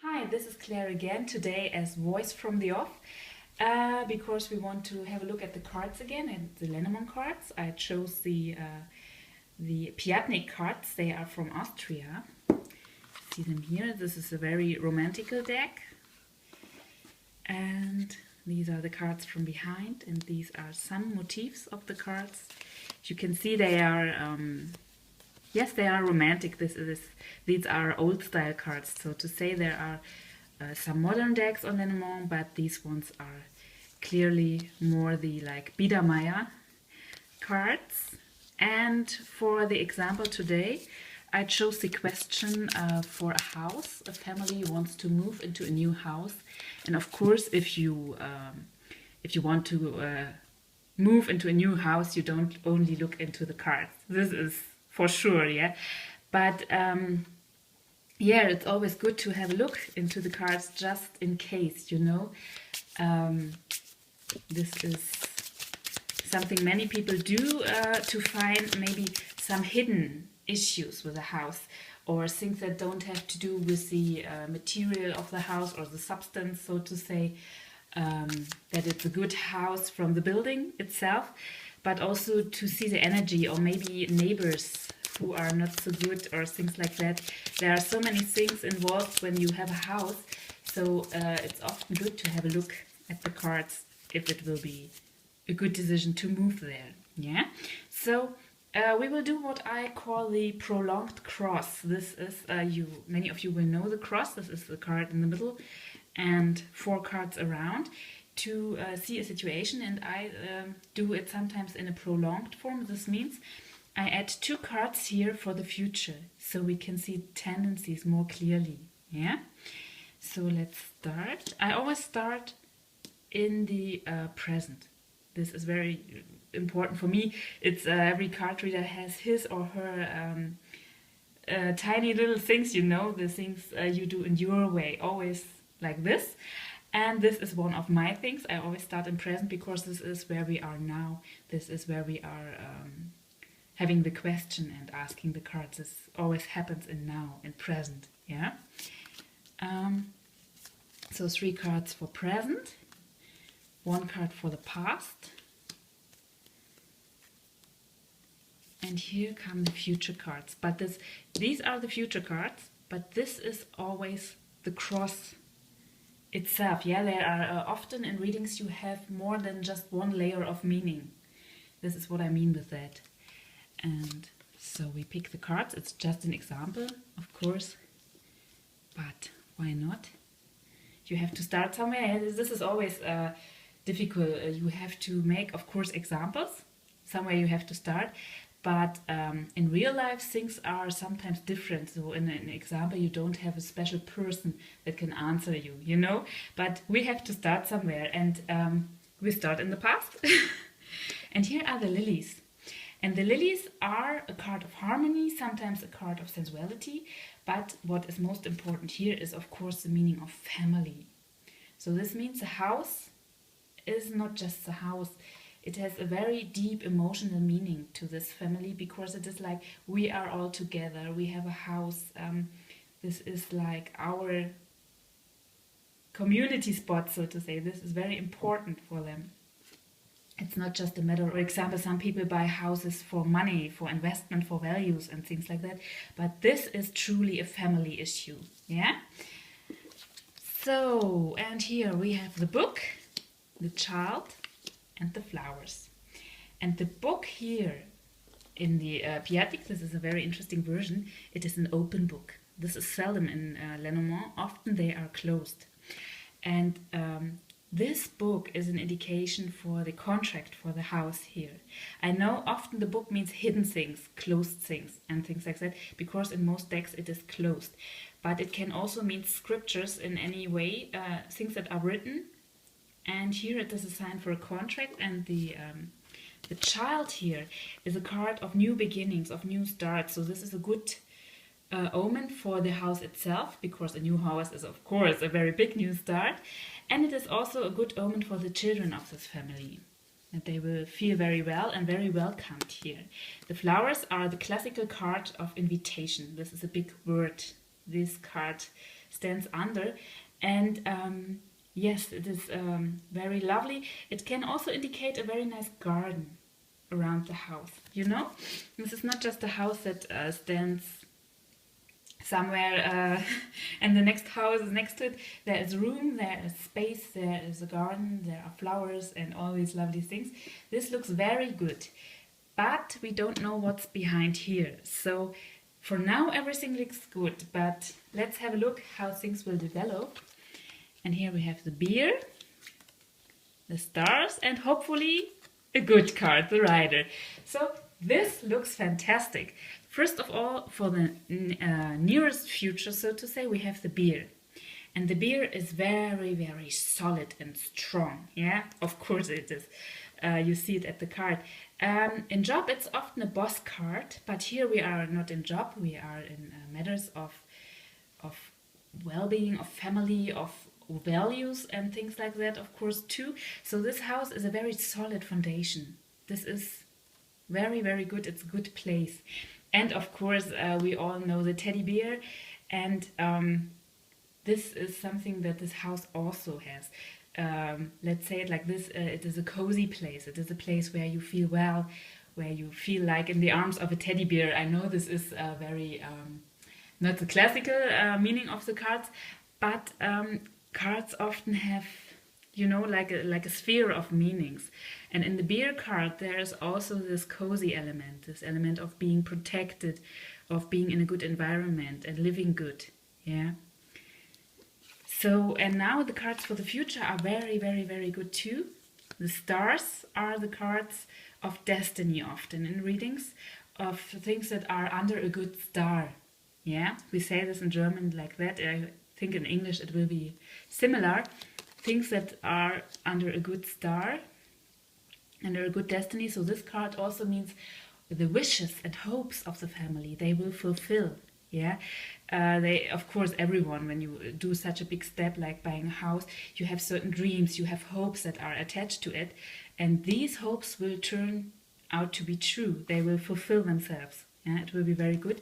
Hi, this is Claire again today as voice from the off because we want to have a look at the cards again and the Lenormand cards. I chose the Piatnik cards. They are from Austria. See them here. This is a very romantical deck, and these are the cards from behind, and these are some motifs of the cards. You can see they are yes, they are romantic. These are old style cards. So to say there are some modern decks on Lenormand, but these ones are clearly more the like Biedermeier cards. And for the example today, I chose the question for a house. A family wants to move into a new house, and of course, if you want to move into a new house, you don't only look into the cards. This is for sure, yeah. But yeah, it's always good to have a look into the cards just in case, you know. This is something many people do to find maybe some hidden issues with a house or things that don't have to do with the material of the house or the substance, so to say, that it's a good house from the building itself, but also to see the energy or maybe neighbors who are not so good or things like that. There are so many things involved when you have a house, so it's often good to have a look at the cards if it will be a good decision to move there. Yeah, so we will do what I call the prolonged cross. This is many of you will know the cross. This is the card in the middle and 4 cards around to see a situation, and I do it sometimes in a prolonged form. This means I add 2 cards here for the future so we can see tendencies more clearly. Yeah, so let's start. I always start in the present. This is very important for me. It's every card reader has his or her tiny little things, you know, the things you do in your way, always like this. And this is one of my things. I always start in present because this is where we are now. This is where we are having the question and asking the cards. This always happens in now, in present. Yeah. So 3 cards for present, 1 card for the past, and here come the future cards. But these are the future cards, but this is always the cross itself. Yeah, there are often in readings you have more than just one layer of meaning. This is what I mean with that. And so we pick the cards. It's just an example, of course, but why not? You have to start somewhere. This is always difficult. You have to make, of course, examples. Somewhere you have to start. But in real life, things are sometimes different. So in an example, you don't have a special person that can answer you, you know? But we have to start somewhere. And we start in the past. And here are the lilies. And the lilies are a card of harmony, sometimes a card of sensuality. But what is most important here is, of course, the meaning of family. So this means the house is not just the house. It has a very deep emotional meaning to this family because it is like we are all together. We have a house. This is like our community spot, so to say. This is very important for them. It's not just a matter, for example, some people buy houses for money, for investment, for values and things like that. But this is truly a family issue. Yeah? So, and here we have the book, the child, and the flowers. And the book here in the Piatnik, this is a very interesting version. It is an open book. This is seldom in Lenormand. Often they are closed. And this book is an indication for the contract for the house here. I know often the book means hidden things, closed things, and things like that, because in most decks it is closed. But it can also mean scriptures in any way, things that are written. And here it is a sign for a contract, and the child here is a card of new beginnings, of new starts. So this is a good omen for the house itself, because a new house is, of course, a very big new start. And it is also a good omen for the children of this family, that they will feel very well and very welcomed here. The flowers are the classical card of invitation. This is a big word. This card stands under. And yes, it is very lovely. It can also indicate a very nice garden around the house, you know? This is not just a house that stands somewhere and the next house is next to it. There is room, there is space, there is a garden, there are flowers and all these lovely things. This looks very good, but we don't know what's behind here. So for now everything looks good, but let's have a look how things will develop. And here we have the beer, the stars, and hopefully a good card, the rider. So this looks fantastic. First of all, for the nearest future, so to say, we have the beer. And the beer is very, very solid and strong. Yeah, of course it is. You see it at the card. In job, it's often a boss card, but here we are not in job. We are in matters of well-being, of family, of values and things like that, of course, too. So this house is a very solid foundation. This is very, very good. It's a good place. And of course, we all know the teddy bear, and this is something that this house also has. Let's say it like this, it is a cozy place. It is a place where you feel well, where you feel like in the arms of a teddy bear. I know this is very not the classical meaning of the cards, but cards often have, you know, like a sphere of meanings. And in the beer card, there is also this cozy element, this element of being protected, of being in a good environment and living good. Yeah. So, and now the cards for the future are very, very, very good too. The stars are the cards of destiny often in readings, of things that are under a good star. Yeah, we say this in German like that. I think in English it will be similar. Things that are under a good star, under a good destiny. So this card also means the wishes and hopes of the family, they will fulfill. Yeah, they, of course, everyone, when you do such a big step like buying a house, you have certain dreams, you have hopes that are attached to it, and these hopes will turn out to be true. They will fulfill themselves. Yeah, it will be very good.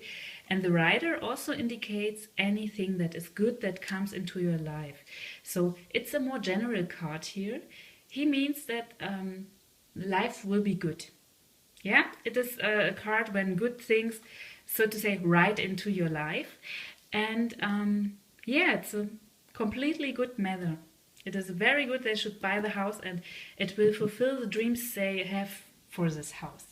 And the rider also indicates anything that is good that comes into your life. So it's a more general card here. He means that life will be good. Yeah, it is a card when good things, so to say, ride into your life. And yeah, it's a completely good matter. It is very good. They should buy the house and it will fulfill the dreams they have for this house.